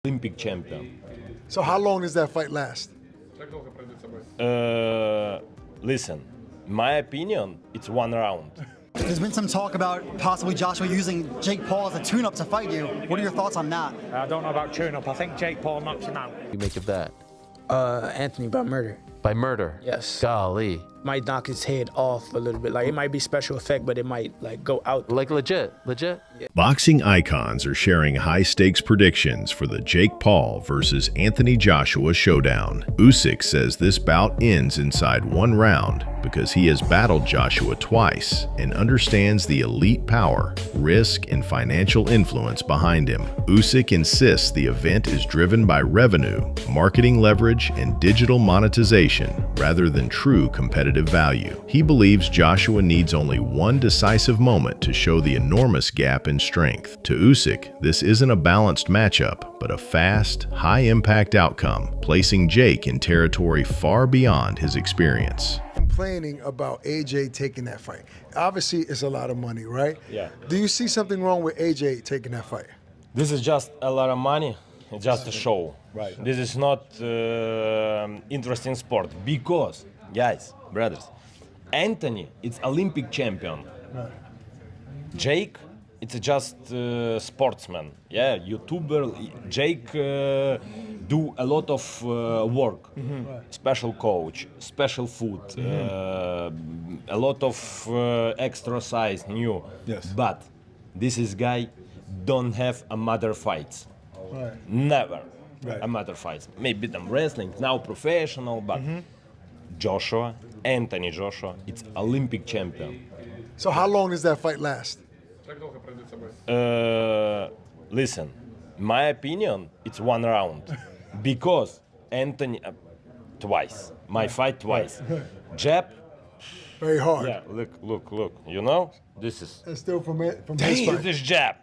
Olympic champion. So how long does that fight last? Listen, my opinion, it's 1 round. There's been some talk about possibly Joshua using Jake Paul as a tune-up to fight you. What are your thoughts on that? I don't know about tune-up. I think Jake Paul knocks him out. You make of that? Anthony by murder. By murder? Yes. Golly. Might knock his head off a little bit. Like, it might be special effect, but it might, like, go out. Like legit? Yeah. Boxing icons are sharing high-stakes predictions for the Jake Paul versus Anthony Joshua showdown. Usyk says this bout ends inside 1 round because he has battled Joshua twice and understands the elite power, risk, and financial influence behind him. Usyk insists the event is driven by revenue, marketing leverage, and digital monetization rather than true competitive value. He believes Joshua needs only one decisive moment to show the enormous gap in strength. To Usyk, this isn't a balanced matchup, but a fast, high-impact outcome, placing Jake in territory far beyond his experience. Complaining about AJ taking that fight. Obviously, it's a lot of money, right? Yeah. Do you see something wrong with AJ taking that fight? This is just a lot of money. It's just a show. Right. This is not interesting sport because, guys, brothers, Anthony, it's Olympic champion. Right. Jake, it's just sportsman. Yeah, YouTuber. Jake do a lot of work. Special coach, special food, a lot of exercise, new. Yes. But this is guy don't have a mother fights. Right. Never Right. a mother fights. Maybe them wrestling, now professional, but Joshua, Anthony Joshua, it's Olympic champion. So how long does that fight last? Listen, my opinion, it's 1 round because Anthony twice, my fight twice. Jab, Very hard. yeah, look. You know, this is And still from his this fight. is jab.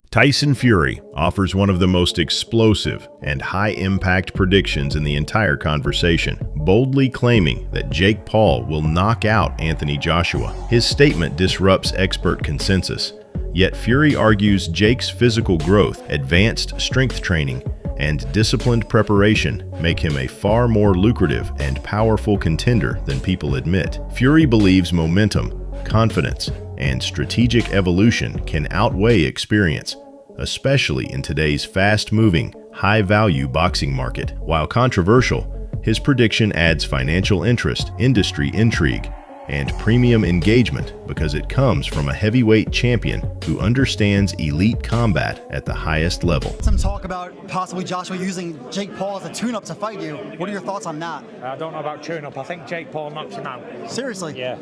Tyson Fury offers one of the most explosive and high-impact predictions in the entire conversation, boldly claiming that Jake Paul will knock out Anthony Joshua. His statement disrupts expert consensus, yet Fury argues Jake's physical growth, advanced strength training, and disciplined preparation make him a far more lucrative and powerful contender than people admit. Fury believes momentum, confidence, and strategic evolution can outweigh experience, especially in today's fast-moving, high-value boxing market. While controversial, his prediction adds financial interest, industry intrigue, and premium engagement because it comes from a heavyweight champion who understands elite combat at the highest level. Some talk about possibly Joshua using Jake Paul as a tune-up to fight you. What are your thoughts on that? I don't know about tune-up. I think Jake Paul knocks him out. Seriously? Yeah.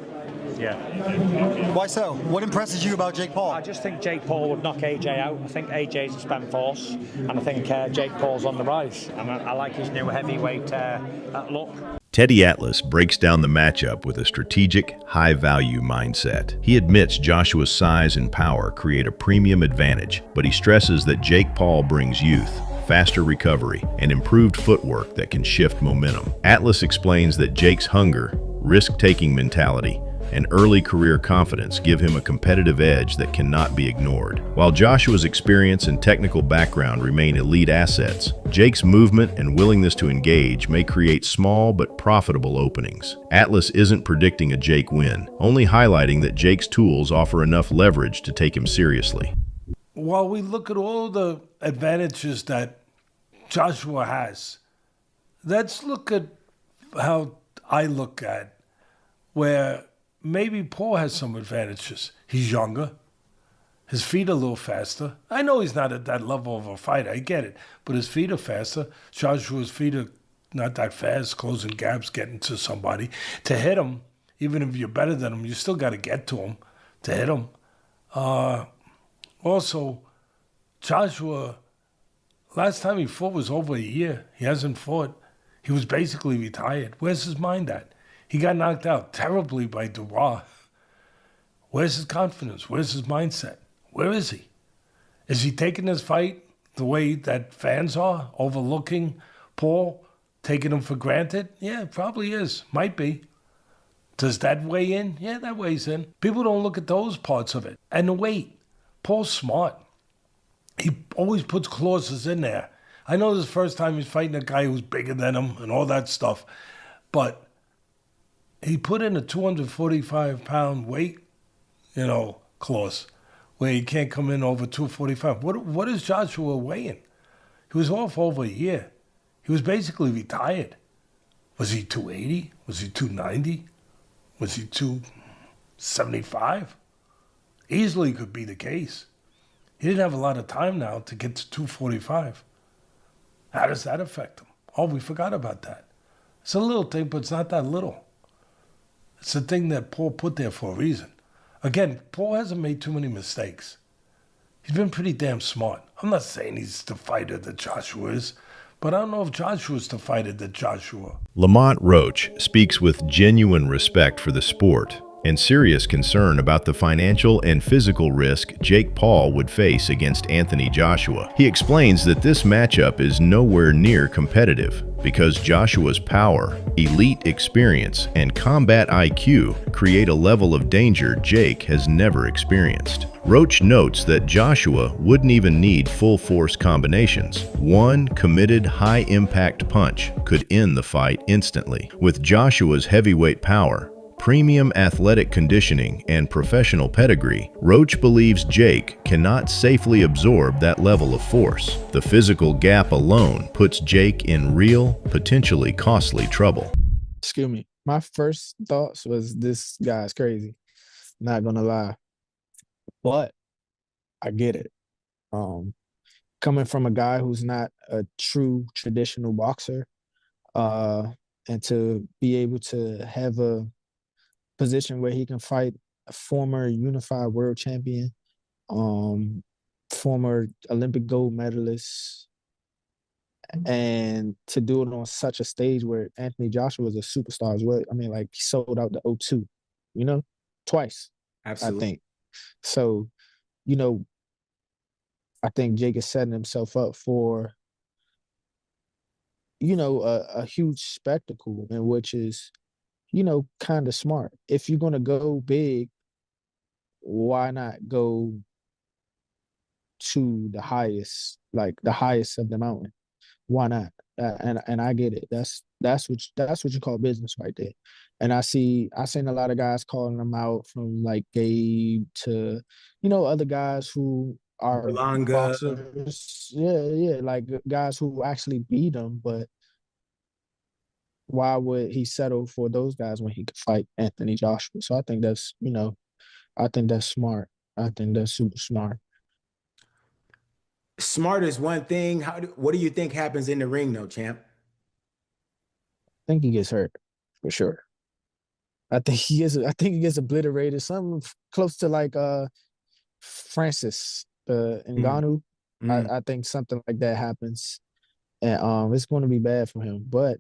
Why so? What impresses you about Jake Paul? I just think Jake Paul would knock AJ out. I think AJ's a spent force, and I think Jake Paul's on the rise. And I like his new heavyweight look. Teddy Atlas breaks down the matchup with a strategic, high-value mindset. He admits Joshua's size and power create a premium advantage, but he stresses that Jake Paul brings youth, faster recovery, and improved footwork that can shift momentum. Atlas explains that Jake's hunger, risk-taking mentality, and early career confidence give him a competitive edge that cannot be ignored. While Joshua's experience and technical background remain elite assets, Jake's movement and willingness to engage may create small but profitable openings. Atlas isn't predicting a Jake win, only highlighting that Jake's tools offer enough leverage to take him seriously. While we look at all the advantages that Joshua has, let's look at how I look at where maybe Paul has some advantages. He's younger. His feet are a little faster. I know he's not at that level of a fighter. I get it. But his feet are faster. Joshua's feet are not that fast, closing gaps, getting to somebody. To hit him, even if you're better than him, you still got to get to him to hit him. Also, Joshua, last time he fought was over a year. He hasn't fought. He was basically retired. Where's his mind at? He got knocked out terribly by Dubois. Where's his confidence? Where's his mindset? Where is he? Is he taking this fight the way that fans are, overlooking Paul, taking him for granted? Yeah, it probably is. Might be. Does that weigh in? Yeah, that weighs in. People don't look at those parts of it. And the weight. Paul's smart. He always puts clauses in there. I know this is the first time he's fighting a guy who's bigger than him and all that stuff, but he put in a 245-pound weight, clause where he can't come in over 245. What is Joshua weighing? He was off over a year. He was basically retired. Was he 280? Was he 290? Was he 275? Easily could be the case. He didn't have a lot of time now to get to 245. How does that affect him? Oh, we forgot about that. It's a little thing, but it's not that little. It's a thing that Paul put there for a reason. Again, Paul hasn't made too many mistakes. He's been pretty damn smart. I'm not saying he's the fighter that Joshua is, but I don't know if Joshua's the fighter that Joshua. Lamont Roach speaks with genuine respect for the sport and serious concern about the financial and physical risk Jake Paul would face against Anthony Joshua. He explains that this matchup is nowhere near competitive because Joshua's power, elite experience, and combat IQ create a level of danger Jake has never experienced. Roach notes that Joshua wouldn't even need full-force combinations. One committed high-impact punch could end the fight instantly. With Joshua's heavyweight power, premium athletic conditioning, and professional pedigree, Roach believes Jake cannot safely absorb that level of force. The physical gap alone puts Jake in real, potentially costly trouble. Excuse me. My first thoughts was this guy's crazy. Not gonna lie. But I get it. Coming from a guy who's not a true traditional boxer, and to be able to have a position where he can fight a former unified world champion, former Olympic gold medalist, and to do it on such a stage where Anthony Joshua was a superstar as well. I mean, like, he sold out the O2, twice. Absolutely. I think. So, I think Jake is setting himself up for, a huge spectacle, in which is, kind of smart. If you're going to go big, why not go to the highest of the mountain? Why not? And I get it. That's what you call business right there. And I've seen a lot of guys calling them out, from like Gabe to, other guys who are Berlanga. boxers. Yeah, like guys who actually beat them. But why would he settle for those guys when he could fight Anthony Joshua? So I think that's smart. I think that's super smart. Smart is one thing. What do you think happens in the ring, though, champ? I think he gets hurt for sure. I think he gets obliterated. Something close to like Francis Ngannou. I think something like that happens, and it's going to be bad for him. But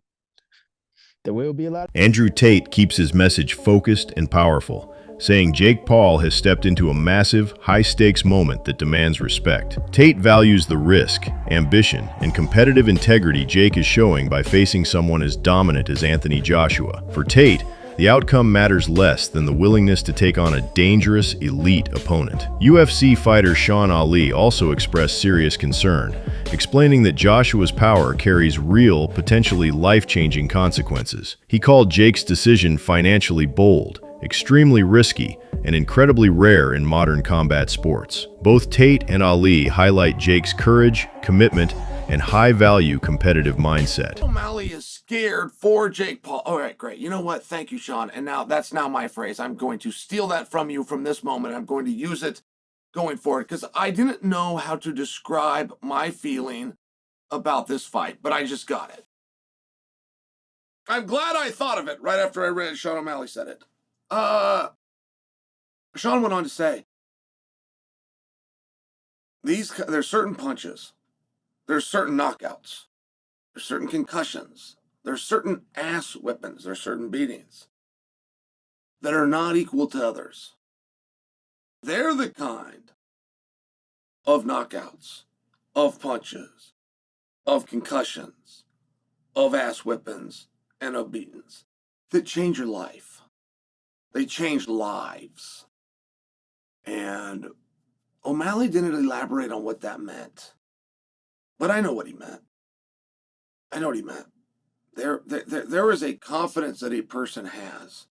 there will be a lot. Andrew Tate keeps his message focused and powerful, saying Jake Paul has stepped into a massive, high-stakes moment that demands respect. Tate values the risk, ambition, and competitive integrity Jake is showing by facing someone as dominant as Anthony Joshua. For Tate, the outcome matters less than the willingness to take on a dangerous, elite opponent. UFC fighter Sean Ali also expressed serious concern, explaining that Joshua's power carries real, potentially life-changing consequences. He called Jake's decision financially bold, extremely risky, and incredibly rare in modern combat sports. Both Tate and Ali highlight Jake's courage, commitment, and high-value competitive mindset. O'Malley is scared for Jake Paul. All right, great. You know what? Thank you, Sean. And now that's now my phrase. I'm going to steal that from you from this moment. I'm going to use it going forward, because I didn't know how to describe my feeling about this fight, but I just got it. I'm glad I thought of it right after I read Sean O'Malley said it. Sean went on to say, there's certain punches, there's certain knockouts, there's certain concussions, there's certain ass whippings, there's certain beatings that are not equal to others. They're the kind of knockouts, of punches, of concussions, of ass whippings, and of beatings that change your life. They change lives. And O'Malley didn't elaborate on what that meant. But I know what he meant. I know what he meant. There is a confidence that a person has.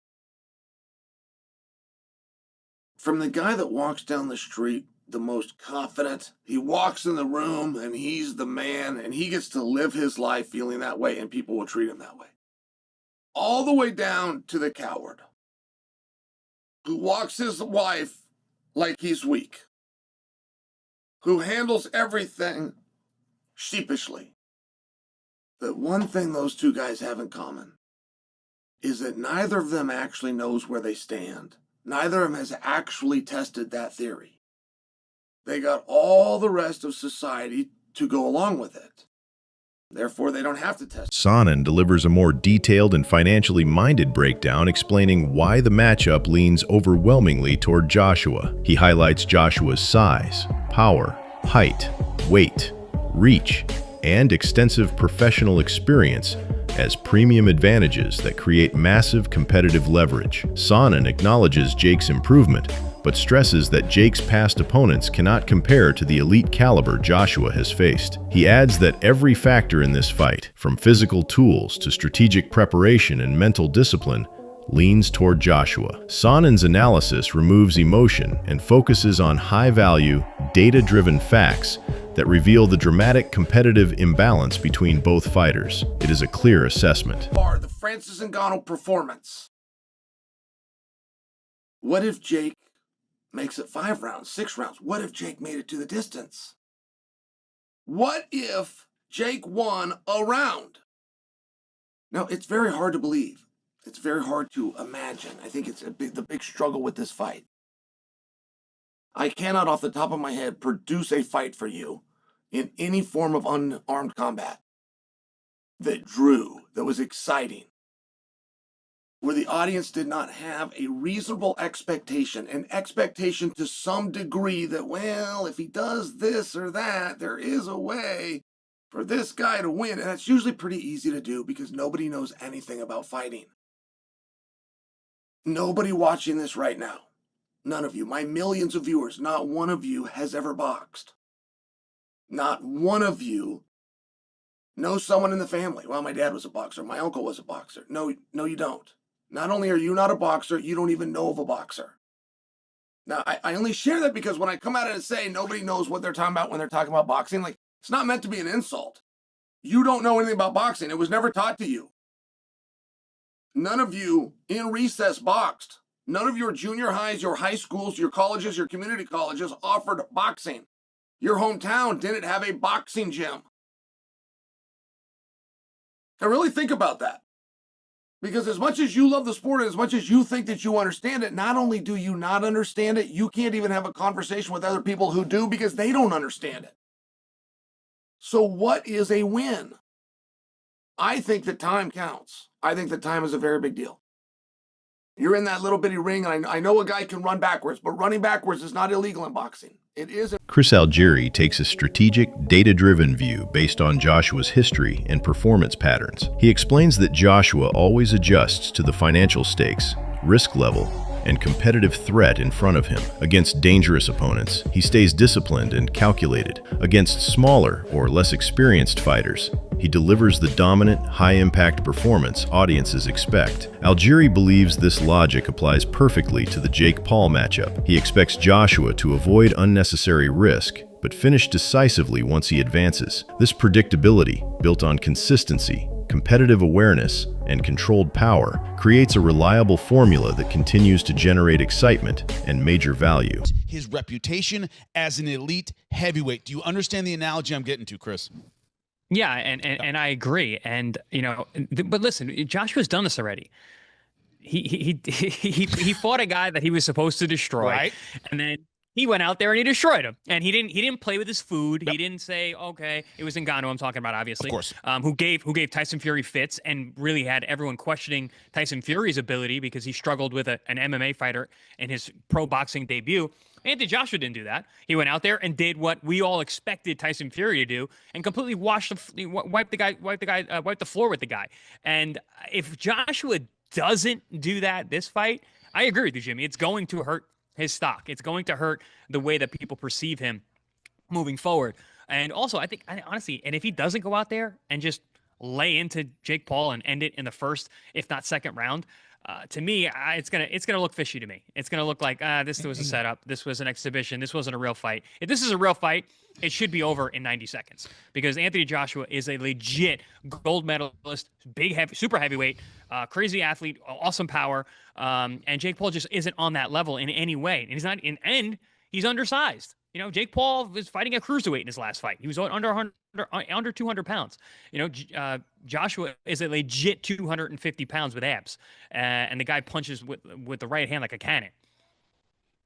From the guy that walks down the street, the most confident, he walks in the room and he's the man and he gets to live his life feeling that way and people will treat him that way. All the way down to the coward who walks his wife like he's weak, who handles everything sheepishly. But one thing those two guys have in common is that neither of them actually knows where they stand. Neither of them has actually tested that theory. They got all the rest of society to go along with it. Therefore, they don't have to test. Sonnen delivers a more detailed and financially minded breakdown explaining why the matchup leans overwhelmingly toward Joshua. He highlights Joshua's size, power, height, weight, reach, and extensive professional experience as premium advantages that create massive competitive leverage. Sonnen acknowledges Jake's improvement, but stresses that Jake's past opponents cannot compare to the elite caliber Joshua has faced. He adds that every factor in this fight, from physical tools to strategic preparation and mental discipline, leans toward Joshua. Sonnen's analysis removes emotion and focuses on high-value, data-driven facts that reveal the dramatic competitive imbalance between both fighters. It is a clear assessment. The Francis Ngannou performance. What if Jake makes it 5 rounds, 6 rounds? What if Jake made it to the distance? What if Jake won a round? Now, it's very hard to believe. It's very hard to imagine. I think it's the big struggle with this fight. I cannot, off the top of my head, produce a fight for you in any form of unarmed combat that drew, that was exciting, where the audience did not have a reasonable expectation, an expectation to some degree that, well, if he does this or that, there is a way for this guy to win. And that's usually pretty easy to do because nobody knows anything about fighting. Nobody watching this right now, none of you, my millions of viewers, not one of you has ever boxed. Not one of you knows someone in the family. Well, my dad was a boxer. My uncle was a boxer. No, you don't. Not only are you not a boxer, you don't even know of a boxer. Now, I only share that because when I come out and say nobody knows what they're talking about when they're talking about boxing, like, it's not meant to be an insult. You don't know anything about boxing. It was never taught to you. None of you in recess boxed. None of your junior highs, your high schools, your colleges, your community colleges offered boxing. Your hometown didn't have a boxing gym. And really think about that. Because as much as you love the sport and as much as you think that you understand it, not only do you not understand it, you can't even have a conversation with other people who do because they don't understand it. So what is a win? I think that time counts. I think that time is a very big deal. You're in that little bitty ring, and I know a guy can run backwards, but running backwards is not illegal in boxing. It is. Chris Algieri takes a strategic, data-driven view based on Joshua's history and performance patterns. He explains that Joshua always adjusts to the financial stakes, risk level, and competitive threat in front of him. Against dangerous opponents, he stays disciplined and calculated. Against smaller or less experienced fighters, he delivers the dominant, high-impact performance audiences expect. Algieri believes this logic applies perfectly to the Jake Paul matchup. He expects Joshua to avoid unnecessary risk, but finish decisively once he advances. This predictability, built on consistency, competitive awareness, and controlled power, creates a reliable formula that continues to generate excitement and major value. His reputation as an elite heavyweight. Do you understand the analogy I'm getting to, Chris? Yeah, and I agree. And but listen, Joshua's done this already. He fought a guy that he was supposed to destroy, right? And then he went out there and he destroyed him. And he didn't play with his food. Yep. He didn't say, okay, it was Ngannou I'm talking about, obviously. Of course. Who gave Tyson Fury fits and really had everyone questioning Tyson Fury's ability because he struggled with an MMA fighter in his pro boxing debut. Anthony Joshua didn't do that. He went out there and did what we all expected Tyson Fury to do and completely wiped the floor with the guy. And if Joshua doesn't do that this fight, I agree with you, Jimmy. It's going to hurt his stock. It's going to hurt the way that people perceive him moving forward. And also, I think honestly, and if he doesn't go out there and just lay into Jake Paul and end it in the first, if not second round, to me, it's gonna look fishy to me. It's gonna look like this was a setup, this was an exhibition, this wasn't a real fight. If this is a real fight, it should be over in 90 seconds because Anthony Joshua is a legit gold medalist, big, heavy, super heavyweight, crazy athlete, awesome power, and Jake Paul just isn't on that level in any way, and he's not in end. He's undersized. You know, Jake Paul was fighting a cruiserweight in his last fight. He was under 200 pounds. You know, Joshua is a legit 250 pounds with abs, and the guy punches with the right hand like a cannon.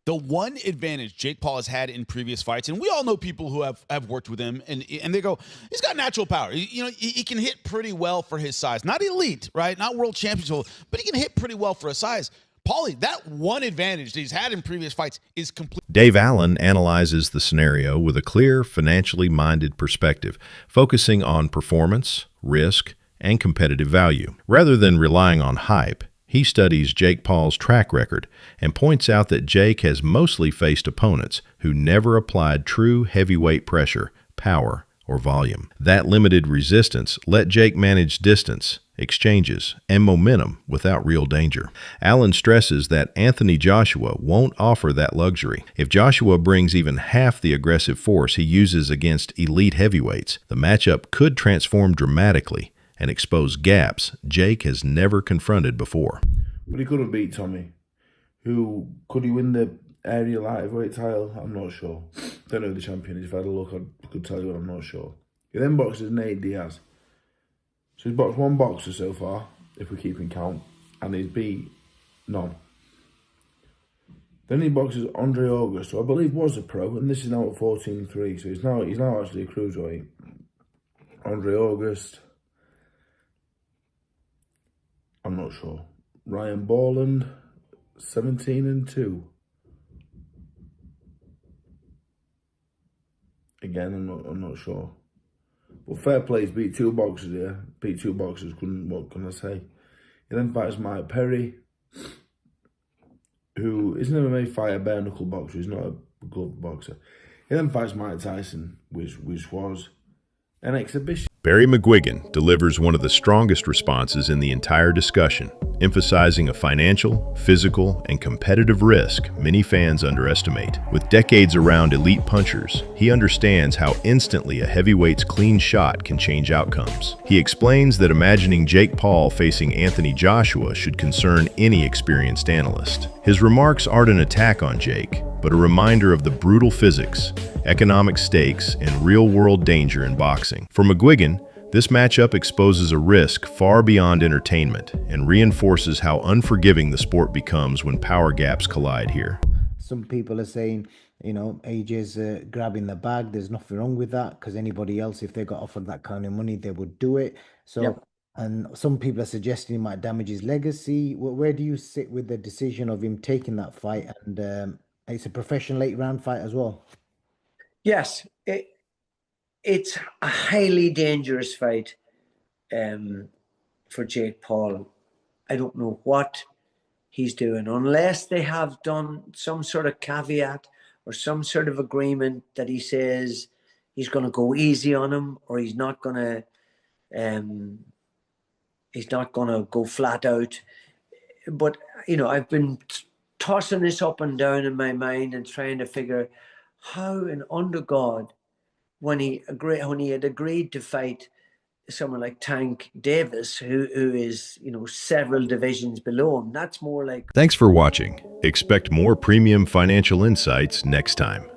The one advantage Jake Paul has had in previous fights, and we all know people who have worked with him, and they go, he's got natural power. He can hit pretty well for his size. Not elite, right? Not world championship, but he can hit pretty well for his size. Paulie, that one advantage that he's had in previous fights is complete. Dave Allen analyzes the scenario with a clear, financially minded perspective, focusing on performance, risk, and competitive value. Rather than relying on hype, he studies Jake Paul's track record and points out that Jake has mostly faced opponents who never applied true heavyweight pressure, power, or volume. That limited resistance let Jake manage distance, exchanges, and momentum without real danger. Allen stresses that Anthony Joshua won't offer that luxury. If Joshua brings even half the aggressive force he uses against elite heavyweights, the matchup could transform dramatically and expose gaps Jake has never confronted before. But he could have beat Tommy. Could he win the area light heavyweight title? I'm not sure. Don't know who the champion is. If I had a look, I could tell you, but I'm not sure. He then boxes Nate Diaz. So he's boxed one boxer so far, if we're keeping count, and he's beat none. Then he boxes Andre August, who I believe was a pro, and this is now at 14-3, so he's now actually a cruiserweight. Andre August, I'm not sure. Ryan Borland, 17-2. Again, I'm not sure. But fair play, he's beat two boxers here. Beat two boxers, what can I say? He then fights Mike Perry, who is an MMA fighter, bare knuckle boxer. He's not a glove boxer. He then fights Mike Tyson, which was an exhibition. Barry McGuigan delivers one of the strongest responses in the entire discussion, emphasizing a financial, physical, and competitive risk many fans underestimate. With decades around elite punchers, he understands how instantly a heavyweight's clean shot can change outcomes. He explains that imagining Jake Paul facing Anthony Joshua should concern any experienced analyst. His remarks aren't an attack on Jake, but a reminder of the brutal physics, economic stakes, and real-world danger in boxing. For McGuigan, this matchup exposes a risk far beyond entertainment and reinforces how unforgiving the sport becomes when power gaps collide here. Some people are saying, AJ's grabbing the bag. There's nothing wrong with that because anybody else, if they got offered that kind of money, they would do it. So, yep. And some people are suggesting he might damage his legacy. Where do you sit with the decision of him taking that fight? And it's a professional 8-round fight as well. Yes, it's a highly dangerous fight for Jake Paul. I don't know what he's doing unless they have done some sort of caveat or some sort of agreement that he says he's going to go easy on him or he's not going to go flat out. But I've been tossing this up and down in my mind and trying to figure how and under God, when he had agreed to fight someone like Tank Davis, who is several divisions below him, that's more like. Thanks for watching. Expect more premium financial insights next time.